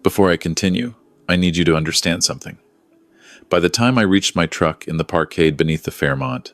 Before I continue, I need you to understand something. By the time I reached my truck in the parkade beneath the Fairmont,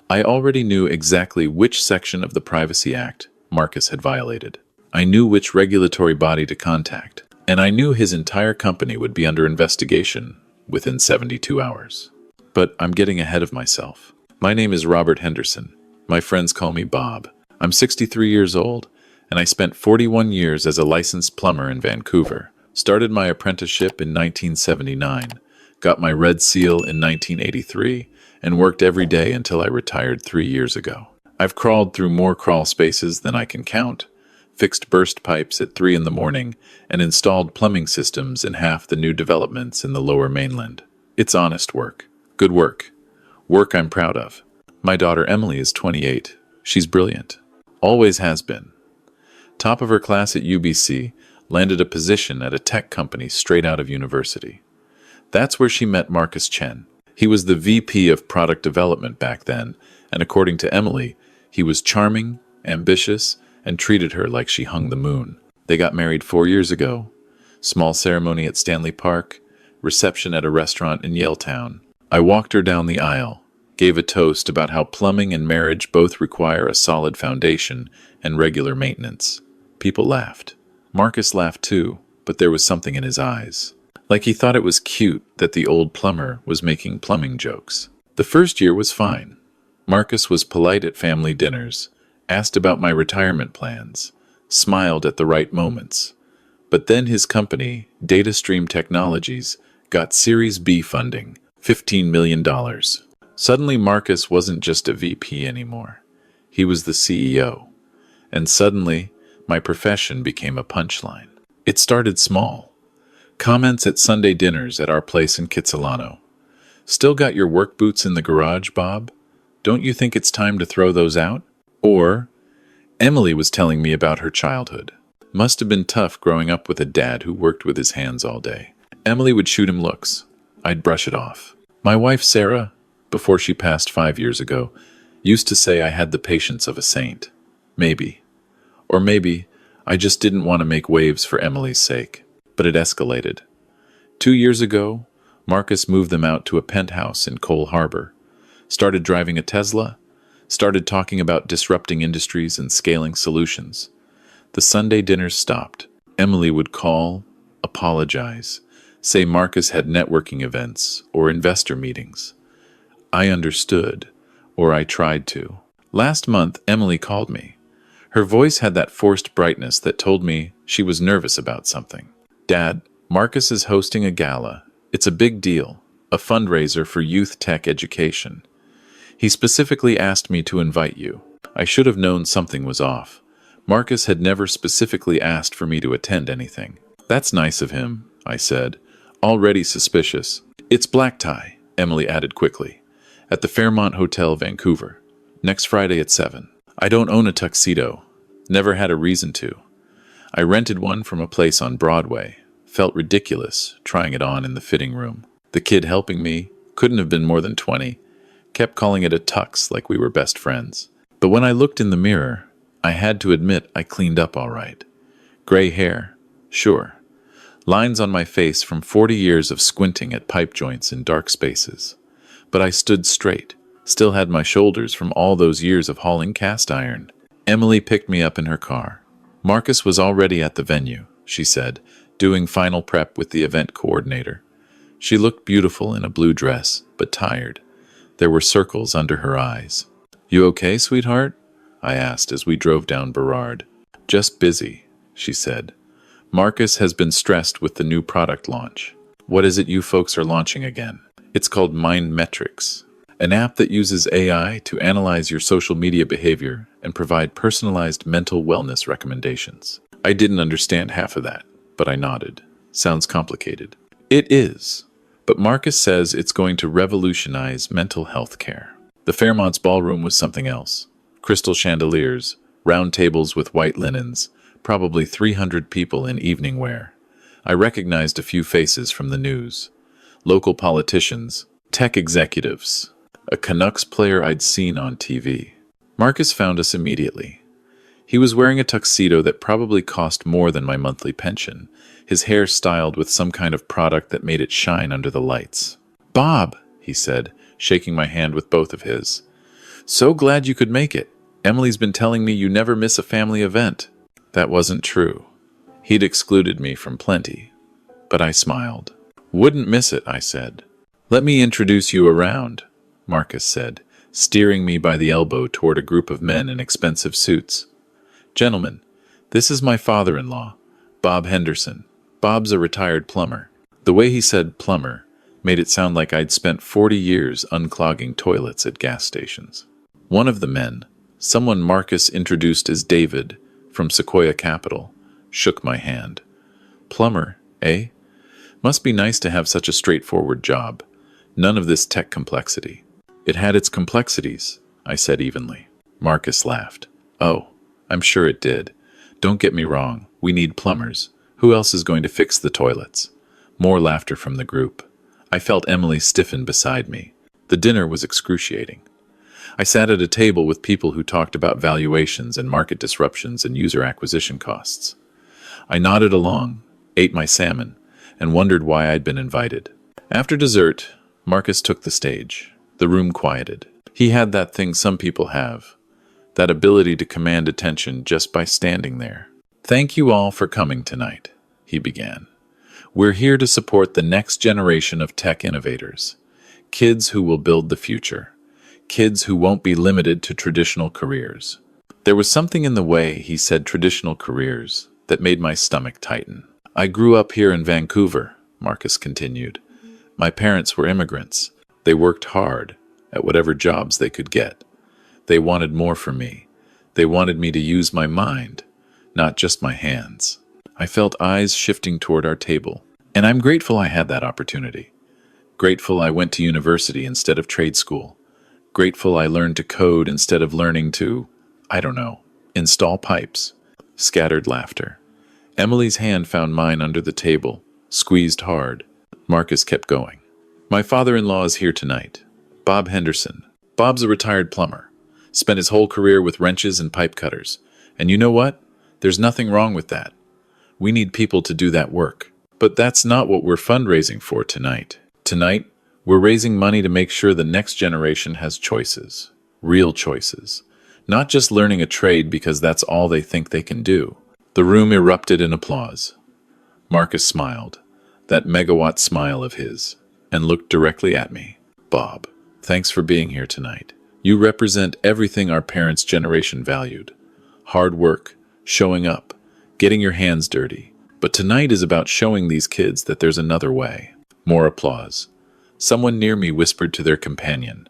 I already knew exactly which section of the Privacy Act Marcus had violated. I knew which regulatory body to contact, and I knew his entire company would be under investigation within 72 hours. But I'm getting ahead of myself. My name is Robert Henderson. My friends call me Bob. I'm 63 years old, and I spent 41 years as a licensed plumber in Vancouver. Started my apprenticeship in 1979, got my Red Seal in 1983, and worked every day until I retired 3 years ago. I've crawled through more crawl spaces than I can count, fixed burst pipes at 3 in the morning, and installed plumbing systems in half the new developments in the Lower Mainland. It's honest work. Good work. Work I'm proud of. My daughter Emily is 28. She's brilliant. Always has been. Top of her class at UBC, landed a position at a tech company straight out of university. That's where she met Marcus Chen. He was the VP of product development back then, and according to Emily, he was charming, ambitious, and treated her like she hung the moon. They got married 4 years ago. Small ceremony at Stanley Park, reception at a restaurant in Yaletown. I walked her down the aisle, gave a toast about how plumbing and marriage both require a solid foundation and regular maintenance. People laughed. Marcus laughed too, but there was something in his eyes. Like he thought it was cute that the old plumber was making plumbing jokes. The first year was fine. Marcus was polite at family dinners, asked about my retirement plans, smiled at the right moments. But then his company, DataStream Technologies, got Series B funding, $15 million. Suddenly Marcus wasn't just a VP anymore. He was the CEO. And suddenly, my profession became a punchline. It started small. Comments at Sunday dinners at our place in Kitsilano. Still got your work boots in the garage, Bob? Don't you think it's time to throw those out? Or, Emily was telling me about her childhood. Must have been tough growing up with a dad who worked with his hands all day. Emily would shoot him looks. I'd brush it off. My wife, Sarah, before she passed 5 years ago, used to say I had the patience of a saint. Maybe. Or maybe I just didn't want to make waves for Emily's sake. But it escalated. 2 years ago, Marcus moved them out to a penthouse in Cole Harbor, started driving a Tesla, started talking about disrupting industries and scaling solutions. The Sunday dinners stopped. Emily would call, apologize, say Marcus had networking events or investor meetings. I understood, or I tried to. Last month, Emily called me. Her voice had that forced brightness that told me she was nervous about something. Dad, Marcus is hosting a gala. It's a big deal, a fundraiser for youth tech education. He specifically asked me to invite you. I should have known something was off. Marcus had never specifically asked for me to attend anything. That's nice of him, I said, already suspicious. It's black tie, Emily added quickly, at the Fairmont Hotel, Vancouver, next Friday at 7. I don't own a tuxedo. Never had a reason to. I rented one from a place on Broadway. Felt ridiculous trying it on in the fitting room. The kid helping me couldn't have been more than 20. Kept calling it a tux like we were best friends. But when I looked in the mirror, I had to admit I cleaned up all right. Gray hair, sure. Lines on my face from 40 years of squinting at pipe joints in dark spaces. But I stood straight, still had my shoulders from all those years of hauling cast iron. Emily picked me up in her car. Marcus was already at the venue, she said, doing final prep with the event coordinator. She looked beautiful in a blue dress, but tired. There were circles under her eyes. You okay, sweetheart? I asked as we drove down Burrard. Just busy, she said. Marcus has been stressed with the new product launch. What is it you folks are launching again? It's called Mind Metrics, an app that uses AI to analyze your social media behavior and provide personalized mental wellness recommendations. I didn't understand half of that, but I nodded. Sounds complicated. It is, but Marcus says it's going to revolutionize mental health care. The Fairmont's ballroom was something else. Crystal chandeliers, round tables with white linens, probably 300 people in evening wear. I recognized a few faces from the news. Local politicians, tech executives, a Canucks player I'd seen on TV. Marcus found us immediately. He was wearing a tuxedo that probably cost more than my monthly pension, his hair styled with some kind of product that made it shine under the lights. "Bob," he said, shaking my hand with both of his. "So glad you could make it. Emily's been telling me you never miss a family event." That wasn't true. He'd excluded me from plenty. But I smiled. "Wouldn't miss it," I said. "Let me introduce you around," Marcus said, steering me by the elbow toward a group of men in expensive suits. "Gentlemen, this is my father-in-law, Bob Henderson. Bob's a retired plumber." The way he said plumber made it sound like I'd spent 40 years unclogging toilets at gas stations. One of the men, someone Marcus introduced as David from Sequoia Capital, shook my hand. "Plumber, eh? Must be nice to have such a straightforward job. None of this tech complexity." "It had its complexities," I said evenly. Marcus laughed. "Oh, I'm sure it did. Don't get me wrong, we need plumbers. Who else is going to fix the toilets?" More laughter from the group. I felt Emily stiffen beside me. The dinner was excruciating. I sat at a table with people who talked about valuations and market disruptions and user acquisition costs. I nodded along, ate my salmon, and wondered why I'd been invited. After dessert, Marcus took the stage. The room quieted. He had that thing some people have, that ability to command attention just by standing there. "Thank you all for coming tonight," he began. "We're here to support the next generation of tech innovators, kids who will build the future, kids who won't be limited to traditional careers." There was something in the way he said traditional careers that made my stomach tighten. "I grew up here in Vancouver," Marcus continued. "My parents were immigrants. They worked hard at whatever jobs they could get. They wanted more from me. They wanted me to use my mind, not just my hands." I felt eyes shifting toward our table, and I'm grateful I had that opportunity. Grateful I went to university instead of trade school. Grateful I learned to code instead of learning to, I don't know, install pipes. Scattered laughter. Emily's hand found mine under the table, squeezed hard. Marcus kept going. "My father-in-law is here tonight, Bob Henderson. Bob's a retired plumber. Spent his whole career with wrenches and pipe cutters. And you know what? There's nothing wrong with that. We need people to do that work. But that's not what we're fundraising for tonight. Tonight, we're raising money to make sure the next generation has choices. Real choices. Not just learning a trade because that's all they think they can do." The room erupted in applause. Marcus smiled, that megawatt smile of his, and looked directly at me. "Bob, thanks for being here tonight. You represent everything our parents' generation valued. Hard work, showing up, getting your hands dirty. But tonight is about showing these kids that there's another way." More applause. Someone near me whispered to their companion,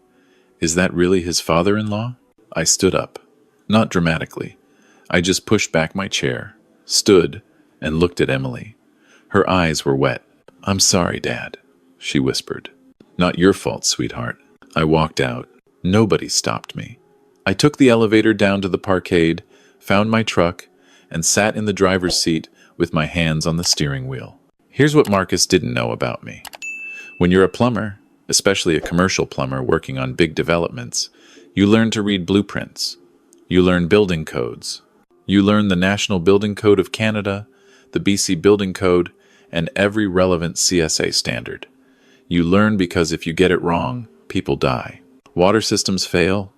"Is that really his father-in-law?" I stood up. Not dramatically. I just pushed back my chair, stood, and looked at Emily. Her eyes were wet. "I'm sorry, Dad," she whispered. "Not your fault, sweetheart." I walked out. Nobody stopped me. I took the elevator down to the parkade, found my truck, and sat in the driver's seat with my hands on the steering wheel. Here's what Marcus didn't know about me. When you're a plumber, especially a commercial plumber working on big developments, you learn to read blueprints. You learn building codes. You learn the National Building Code of Canada, the BC Building Code, and every relevant CSA standard. You learn because if you get it wrong, people die. Water systems fail,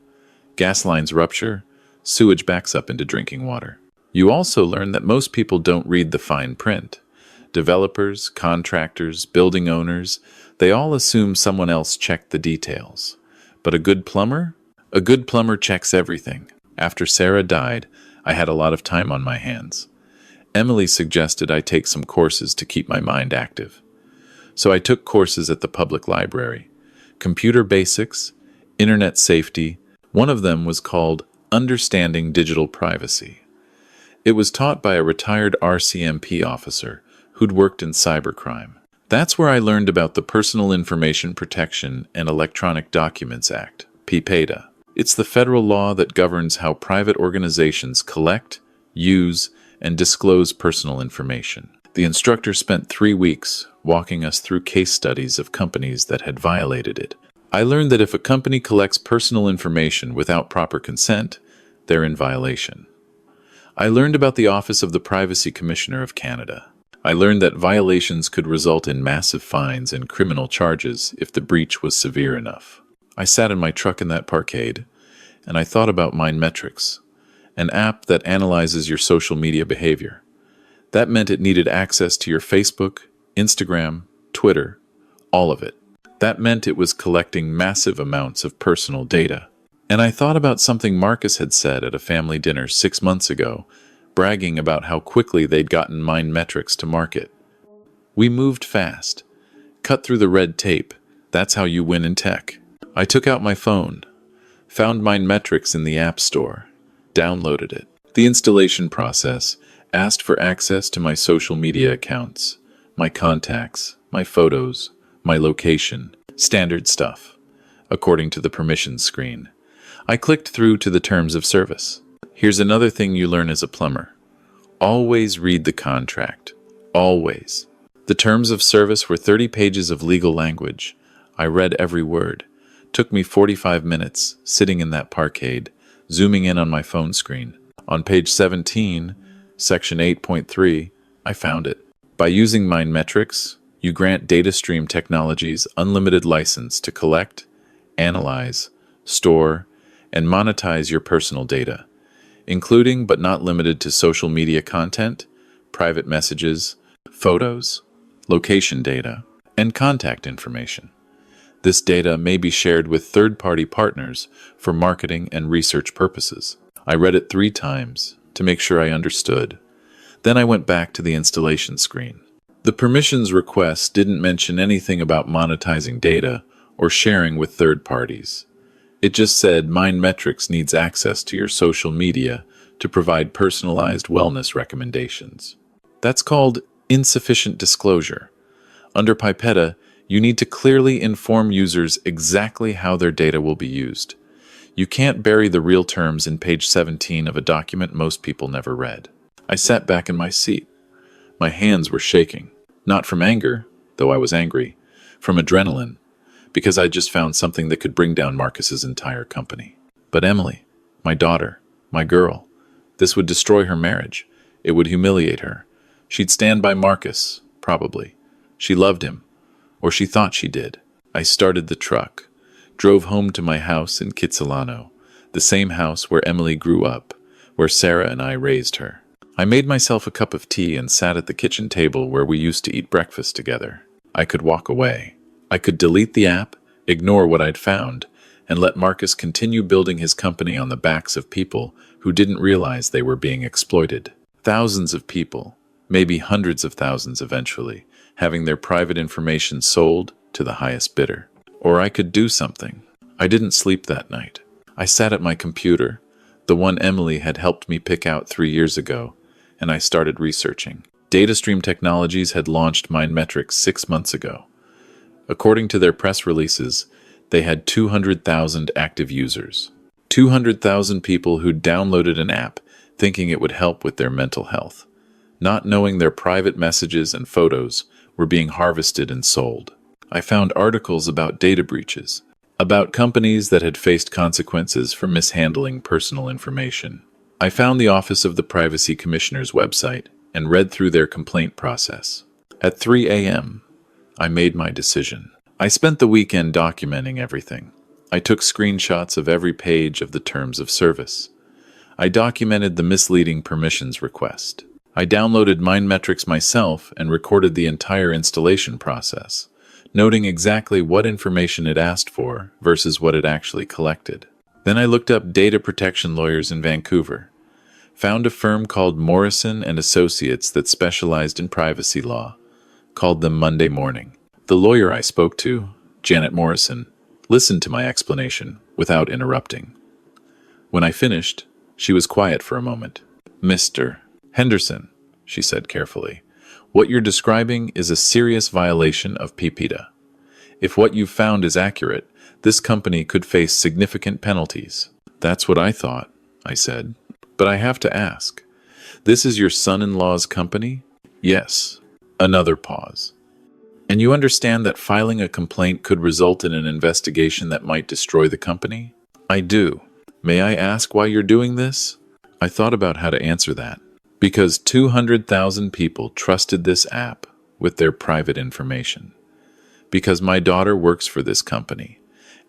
gas lines rupture, sewage backs up into drinking water. You also learn that most people don't read the fine print. Developers, contractors, building owners, they all assume someone else checked the details. But a good plumber? A good plumber checks everything. After Sarah died, I had a lot of time on my hands. Emily suggested I take some courses to keep my mind active. So I took courses at the public library. Computer basics, internet safety. One of them was called Understanding Digital Privacy. It was taught by a retired RCMP officer who'd worked in cybercrime. That's where I learned about the Personal Information Protection and Electronic Documents Act, PPEDA. It's the federal law that governs how private organizations collect, use, and disclose personal information. The instructor spent 3 weeks walking us through case studies of companies that had violated it. I learned that if a company collects personal information without proper consent, they're in violation. I learned about the Office of the Privacy Commissioner of Canada. I learned that violations could result in massive fines and criminal charges if the breach was severe enough. I sat in my truck in that parkade, and I thought about MindMetrics, an app that analyzes your social media behavior. That meant it needed access to your Facebook, Instagram, Twitter, all of it. That meant it was collecting massive amounts of personal data. And I thought about something Marcus had said at a family dinner 6 months ago, bragging about how quickly they'd gotten MindMetrics to market. We moved fast. Cut through the red tape. That's how you win in tech. I took out my phone, found MindMetrics in the App Store, downloaded it. The installation process asked for access to my social media accounts, my contacts, my photos, my location, standard stuff, according to the permissions screen. I clicked through to the terms of service. Here's another thing you learn as a plumber. Always read the contract. Always. The terms of service were 30 pages of legal language. I read every word. Took me 45 minutes, sitting in that parkade, zooming in on my phone screen. On page 17, section 8.3, I found it. By using MindMetrics, you grant DataStream Technologies unlimited license to collect, analyze, store, and monetize your personal data, including but not limited to social media content, private messages, photos, location data, and contact information. This data may be shared with third-party partners for marketing and research purposes. I read it 3 times to make sure I understood. Then I went back to the installation screen. The permissions request didn't mention anything about monetizing data or sharing with third parties. It just said MindMetrics needs access to your social media to provide personalized wellness recommendations. That's called insufficient disclosure. Under Pipetta, you need to clearly inform users exactly how their data will be used. You can't bury the real terms in page 17 of a document most people never read. I sat back in my seat. My hands were shaking. Not from anger, though I was angry, from adrenaline, because I just found something that could bring down Marcus's entire company. But Emily, my daughter, my girl, this would destroy her marriage. It would humiliate her. She'd stand by Marcus, probably. She loved him, or she thought she did. I started the truck, drove home to my house in Kitsilano, the same house where Emily grew up, where Sarah and I raised her. I made myself a cup of tea and sat at the kitchen table where we used to eat breakfast together. I could walk away. I could delete the app, ignore what I'd found, and let Marcus continue building his company on the backs of people who didn't realize they were being exploited. Thousands of people, maybe hundreds of thousands eventually, having their private information sold to the highest bidder. Or I could do something. I didn't sleep that night. I sat at my computer, the one Emily had helped me pick out 3 years ago, and I started researching. DataStream Technologies had launched MindMetrics 6 months ago. According to their press releases, they had 200,000 active users. 200,000 people who downloaded an app thinking it would help with their mental health, not knowing their private messages and photos were being harvested and sold. I found articles about data breaches, about companies that had faced consequences for mishandling personal information. I found the Office of the Privacy Commissioner's website and read through their complaint process. At 3 a.m., I made my decision. I spent the weekend documenting everything. I took screenshots of every page of the terms of service. I documented the misleading permissions request. I downloaded MindMetrics myself and recorded the entire installation process, noting exactly what information it asked for versus what it actually collected. Then I looked up data protection lawyers in Vancouver, found a firm called Morrison & Associates that specialized in privacy law, called them Monday morning. The lawyer I spoke to, Janet Morrison, listened to my explanation without interrupting. When I finished, she was quiet for a moment. "Mr. Henderson," she said carefully, "what you're describing is a serious violation of PPTA. If what you've found is accurate, this company could face significant penalties." "That's what I thought," I said. "But I have to ask, this is your son-in-law's company?" "Yes." Another pause. "And you understand that filing a complaint could result in an investigation that might destroy the company?" "I do." "May I ask why you're doing this?" I thought about how to answer that. Because 200,000 people trusted this app with their private information. Because my daughter works for this company,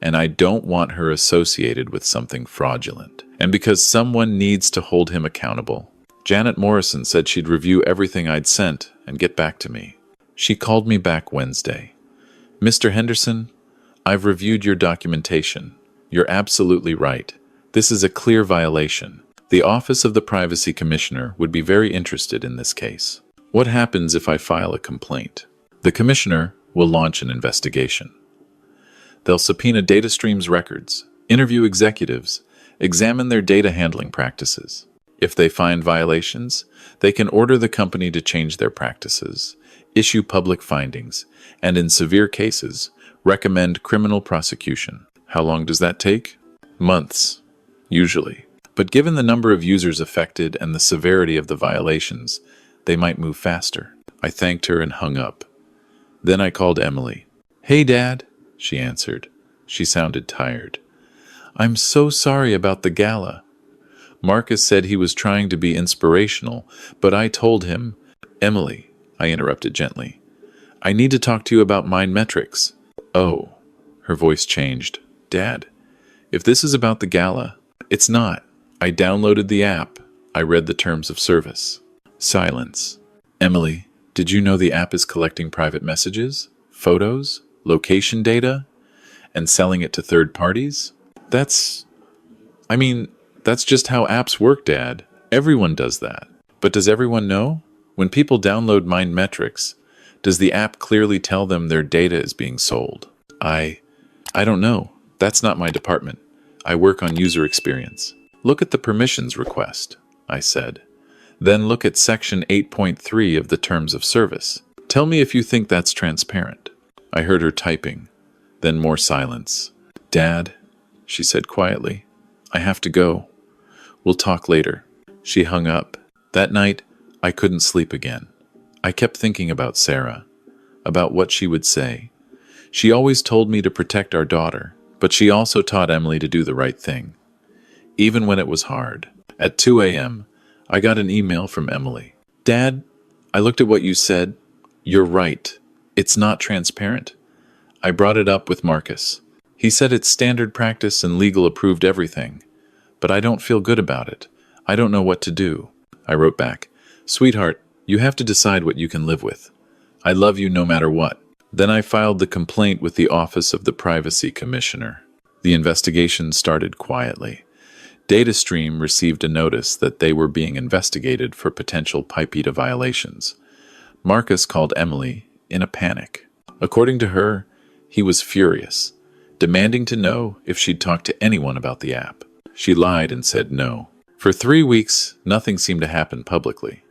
and I don't want her associated with something fraudulent. And because someone needs to hold him accountable. Janet Morrison said she'd review everything I'd sent and get back to me. She called me back Wednesday. Mr. Henderson, I've reviewed your documentation. You're absolutely right. This is a clear violation. The Office of the Privacy Commissioner would be very interested in this case. What happens if I file a complaint? The Commissioner will launch an investigation. They'll subpoena DataStream's records, interview executives, examine their data handling practices. If they find violations, they can order the company to change their practices, issue public findings, and in severe cases, recommend criminal prosecution. How long does that take? Months, usually. But given the number of users affected and the severity of the violations, they might move faster. I thanked her and hung up. Then I called Emily. "Hey, Dad," she answered. She sounded tired. "I'm so sorry about the gala. Marcus said he was trying to be inspirational, but I told him..." "Emily," I interrupted gently, "I need to talk to you about Mind Metrics." "Oh," her voice changed. "Dad, if this is about the gala..." "It's not. I downloaded the app. I read the terms of service." Silence. "Emily, did you know the app is collecting private messages, photos, location data, and selling it to third parties?" That's just how apps work, Dad. Everyone does that. But does everyone know? When people download Mind Metrics, does the app clearly tell them their data is being sold? I don't know. That's not my department. I work on user experience. "Look at the permissions request," I said. "Then look at Section 8.3 of the Terms of Service. Tell me if you think that's transparent." I heard her typing, then more silence. "Dad," she said quietly, "I have to go. We'll talk later." She hung up. That night, I couldn't sleep again. I kept thinking about Sarah, about what she would say. She always told me to protect our daughter, but she also taught Emily to do the right thing, even when it was hard. At 2 a.m., I got an email from Emily. "Dad, I looked at what you said. You're right. It's not transparent. I brought it up with Marcus. He said it's standard practice and legal approved everything. But I don't feel good about it. I don't know what to do." I wrote back, "Sweetheart, you have to decide what you can live with. I love you no matter what." Then I filed the complaint with the Office of the Privacy Commissioner. The investigation started quietly. DataStream received a notice that they were being investigated for potential PIPEDA violations. Marcus called Emily in a panic. According to her, he was furious, demanding to know if she'd talked to anyone about the app. She lied and said no. For 3 weeks, nothing seemed to happen publicly.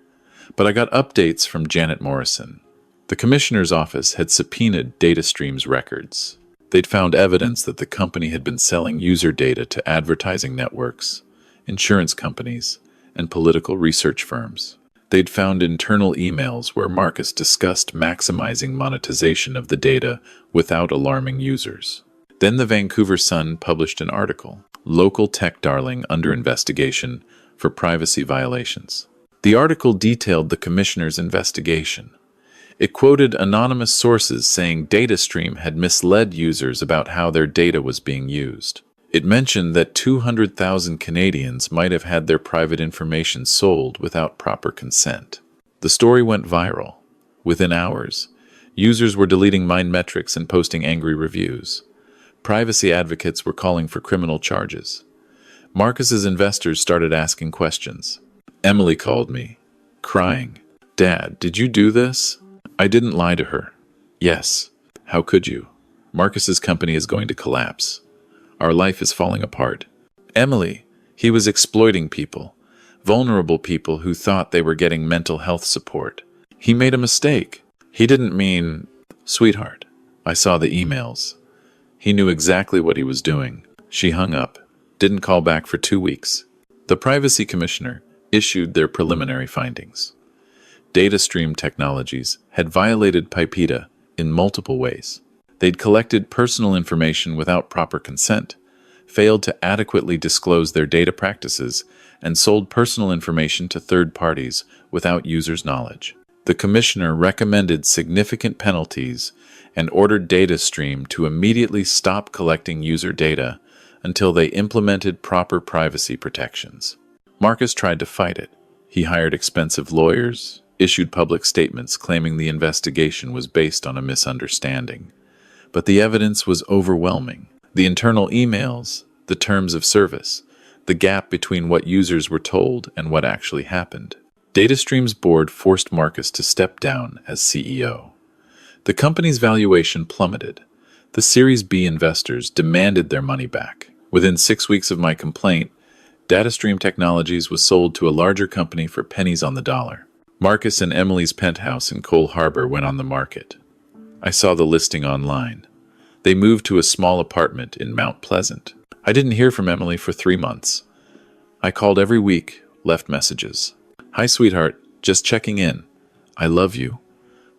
But I got updates from Janet Morrison. The commissioner's office had subpoenaed DataStream's records. They'd found evidence that the company had been selling user data to advertising networks, insurance companies, and political research firms. They'd found internal emails where Marcus discussed maximizing monetization of the data without alarming users. Then the Vancouver Sun published an article, "Local Tech Darling Under Investigation for Privacy Violations." The article detailed the commissioner's investigation. It quoted anonymous sources saying DataStream had misled users about how their data was being used. It mentioned that 200,000 Canadians might have had their private information sold without proper consent. The story went viral. Within hours, users were deleting Mind Metrics and posting angry reviews. Privacy advocates were calling for criminal charges. Marcus's investors started asking questions. Emily called me, crying. "Dad, did you do this?" I didn't lie to her. "Yes. How could you? Marcus's company is going to collapse. Our life is falling apart." "Emily, he was exploiting people, vulnerable people who thought they were getting mental health support. He made a mistake. He didn't mean..." "Sweetheart, I saw the emails. He knew exactly what he was doing." She hung up, didn't call back for 2 weeks. The Privacy Commissioner issued their preliminary findings. DataStream Technologies had violated PIPEDA in multiple ways. They'd collected personal information without proper consent, failed to adequately disclose their data practices, and sold personal information to third parties without users' knowledge. The commissioner recommended significant penalties and ordered DataStream to immediately stop collecting user data until they implemented proper privacy protections. Marcus tried to fight it. He hired expensive lawyers, issued public statements claiming the investigation was based on a misunderstanding. But the evidence was overwhelming. The internal emails, the terms of service, the gap between what users were told and what actually happened. DataStream's board forced Marcus to step down as CEO. The company's valuation plummeted. The Series B investors demanded their money back. Within 6 weeks of my complaint, DataStream Technologies was sold to a larger company for pennies on the dollar. Marcus and Emily's penthouse in Cole Harbor went on the market. I saw the listing online. They moved to a small apartment in Mount Pleasant. I didn't hear from Emily for 3 months. I called every week, left messages. "Hi, sweetheart. Just checking in. I love you.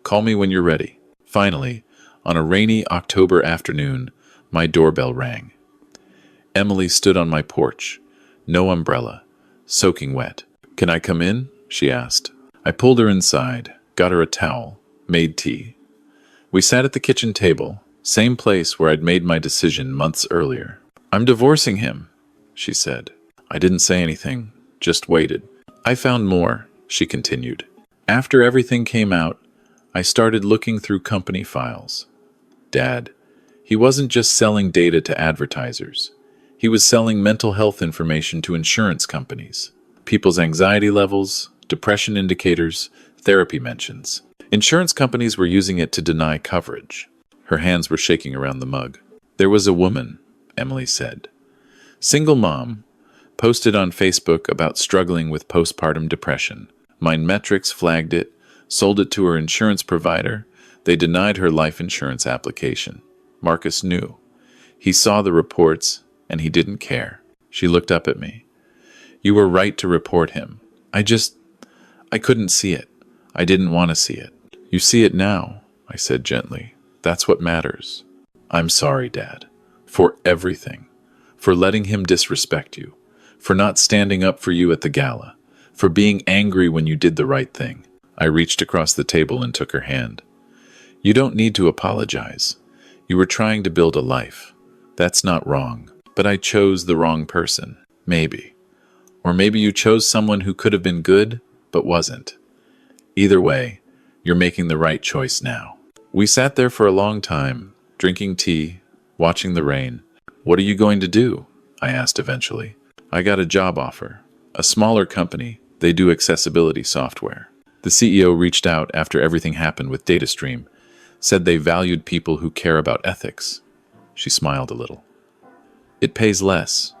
Call me when you're ready." Finally, on a rainy October afternoon, my doorbell rang. Emily stood on my porch, no umbrella, soaking wet. "Can I come in?" she asked. I pulled her inside, got her a towel, made tea. We sat at the kitchen table, same place where I'd made my decision months earlier. "I'm divorcing him," she said. I didn't say anything, just waited. "I found more," she continued. "After everything came out, I started looking through company files. Dad, he wasn't just selling data to advertisers. He was selling mental health information to insurance companies. People's anxiety levels, depression indicators, therapy mentions. Insurance companies were using it to deny coverage." Her hands were shaking around the mug. "There was a woman," Emily said. "Single mom, posted on Facebook about struggling with postpartum depression. Mindmetrics flagged it, sold it to her insurance provider. They denied her life insurance application. Marcus knew. He saw the reports, and he didn't care." She looked up at me. "You were right to report him. I couldn't see it. I didn't want to see it." "You see it now," I said gently. "That's what matters." "I'm sorry, Dad. For everything. For letting him disrespect you. For not standing up for you at the gala. For being angry when you did the right thing." I reached across the table and took her hand. "You don't need to apologize. You were trying to build a life. That's not wrong. But I chose the wrong person. Maybe. Or maybe you chose someone who could have been good, but wasn't. Either way, you're making the right choice now." We sat there for a long time, drinking tea, watching the rain. "What are you going to do?" I asked eventually. "I got a job offer. A smaller company. They do accessibility software. The CEO reached out after everything happened with DataStream, said they valued people who care about ethics." She smiled a little. "It pays less,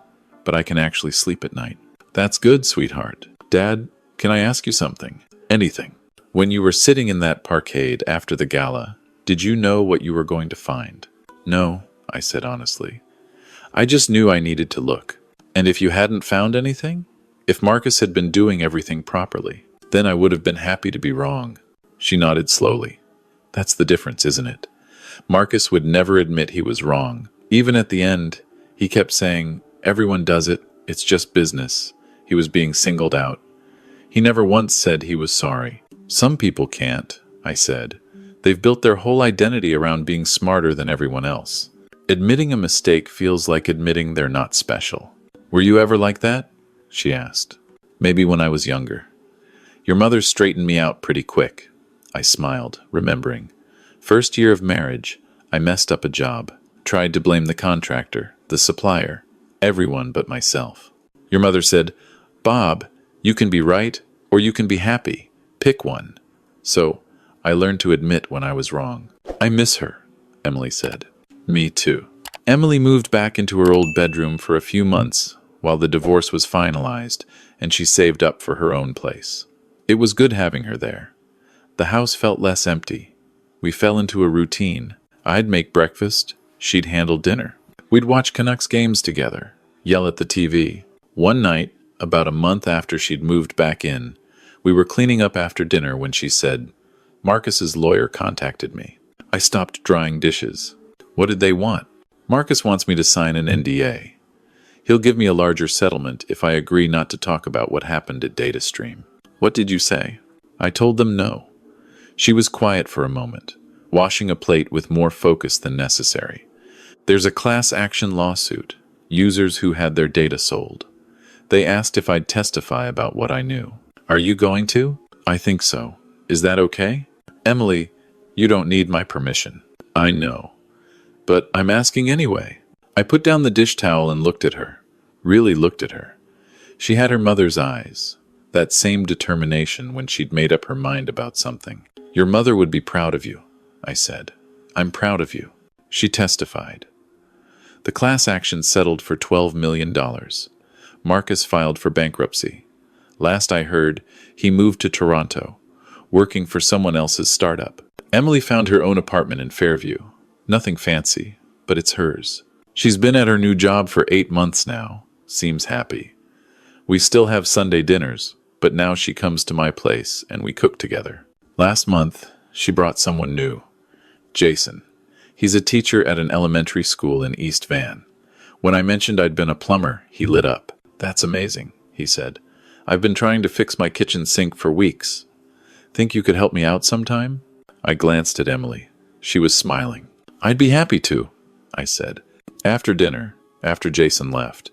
but I can actually sleep at night." "That's good, sweetheart." "Dad, can I ask you something?" "Anything." "When you were sitting in that parkade after the gala, did you know what you were going to find?" "No," I said honestly. "I just knew I needed to look." "And if you hadn't found anything? If Marcus had been doing everything properly, then I would have been happy to be wrong." She nodded slowly. "That's the difference, isn't it? Marcus would never admit he was wrong. Even at the end, he kept saying, 'Everyone does it. It's just business.' He was being singled out. He never once said he was sorry." "Some people can't," I said. "They've built their whole identity around being smarter than everyone else. Admitting a mistake feels like admitting they're not special." "Were you ever like that?" she asked. "Maybe when I was younger. Your mother straightened me out pretty quick." I smiled, remembering. First year of marriage, I messed up a job. Tried to blame the contractor, the supplier, everyone but myself. Your mother said, "Bob, you can be right or you can be happy. Pick one." So I learned to admit when I was wrong. "I miss her," Emily said. "Me too." Emily moved back into her old bedroom for a few months while the divorce was finalized and she saved up for her own place. It was good having her there. The house felt less empty. We fell into a routine. I'd make breakfast, she'd handle dinner. We'd watch Canucks games together, yell at the TV. One night, about a month after she'd moved back in, we were cleaning up after dinner when she said, "Marcus's lawyer contacted me." I stopped drying dishes. "What did they want?" "Marcus wants me to sign an NDA. He'll give me a larger settlement if I agree not to talk about what happened at DataStream. What did you say? I told them no. She was quiet for a moment, washing a plate with more focus than necessary. There's a class action lawsuit, users who had their data sold. They asked if I'd testify about what I knew. Are you going to? I think so. Is that okay? Emily, you don't need my permission. I know. But I'm asking anyway. I put down the dish towel and looked at her. Really looked at her. She had her mother's eyes. That same determination when she'd made up her mind about something. Your mother would be proud of you, I said. I'm proud of you. She testified. The class action settled for $12 million. Marcus filed for bankruptcy. Last I heard, he moved to Toronto, working for someone else's startup. Emily found her own apartment in Fairview. Nothing fancy, but it's hers. She's been at her new job for 8 months now. Seems happy. We still have Sunday dinners, but now she comes to my place and we cook together. Last month, she brought someone new. Jason. He's a teacher at an elementary school in East Van. When I mentioned I'd been a plumber, he lit up. That's amazing, he said. I've been trying to fix my kitchen sink for weeks. Think you could help me out sometime? I glanced at Emily. She was smiling. I'd be happy to, I said. After dinner, after Jason left,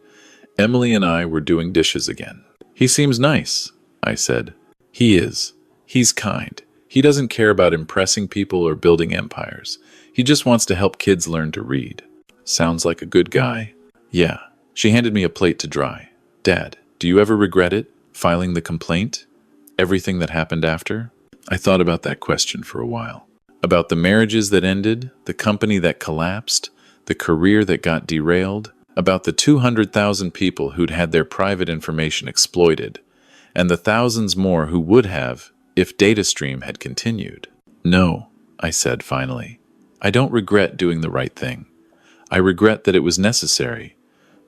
Emily and I were doing dishes again. He seems nice, I said. He is. He's kind. He doesn't care about impressing people or building empires. He just wants to help kids learn to read. Sounds like a good guy. Yeah. She handed me a plate to dry. Dad, do you ever regret it? Filing the complaint? Everything that happened after? I thought about that question for a while. About the marriages that ended, the company that collapsed, the career that got derailed, about the 200,000 people who'd had their private information exploited, and the thousands more who would have if DataStream had continued. No, I said finally. I don't regret doing the right thing. I regret that it was necessary.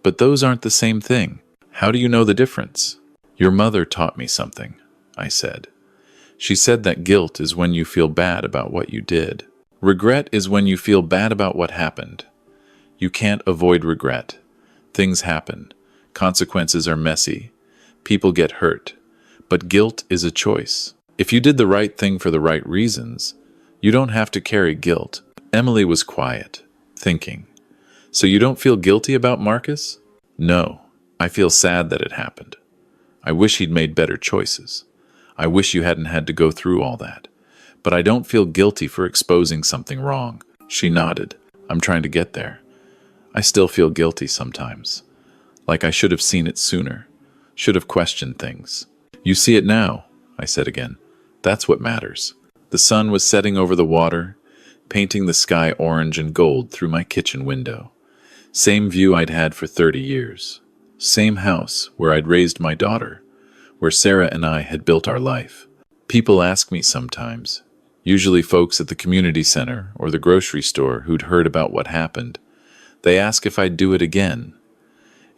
But those aren't the same thing. How do you know the difference? Your mother taught me something, I said. She said that guilt is when you feel bad about what you did. Regret is when you feel bad about what happened. You can't avoid regret. Things happen. Consequences are messy. People get hurt. But guilt is a choice. If you did the right thing for the right reasons, you don't have to carry guilt. Emily was quiet, thinking. So you don't feel guilty about Marcus? No. I feel sad that it happened. I wish he'd made better choices. I wish you hadn't had to go through all that. But I don't feel guilty for exposing something wrong. She nodded. I'm trying to get there. I still feel guilty sometimes. Like I should have seen it sooner. Should have questioned things. You see it now, I said again. That's what matters. The sun was setting over the water, painting the sky orange and gold through my kitchen window. Same view I'd had for 30 years. Same house where I'd raised my daughter, where Sarah and I had built our life. People ask me sometimes, usually folks at the community center or the grocery store who'd heard about what happened. They ask if I'd do it again,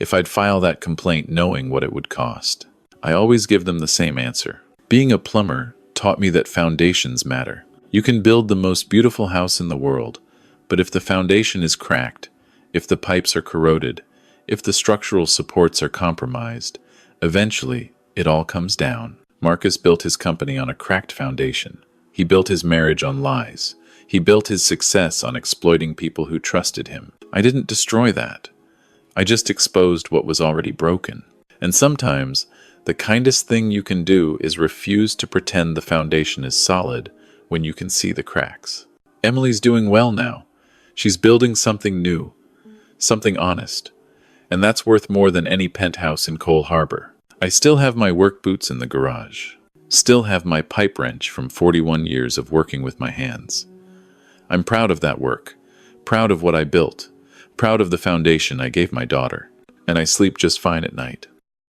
if I'd file that complaint knowing what it would cost. I always give them the same answer. Being a plumber taught me that foundations matter. You can build the most beautiful house in the world, but if the foundation is cracked, if the pipes are corroded, if the structural supports are compromised, eventually it all comes down. Marcus built his company on a cracked foundation. He built his marriage on lies. He built his success on exploiting people who trusted him. I didn't destroy that. I just exposed what was already broken. And sometimes, the kindest thing you can do is refuse to pretend the foundation is solid when you can see the cracks. Emily's doing well now. She's building something new, something honest. And that's worth more than any penthouse in Cole Harbor. I still have my work boots in the garage. Still have my pipe wrench from 41 years of working with my hands. I'm proud of that work, proud of what I built, proud of the foundation I gave my daughter, and I sleep just fine at night.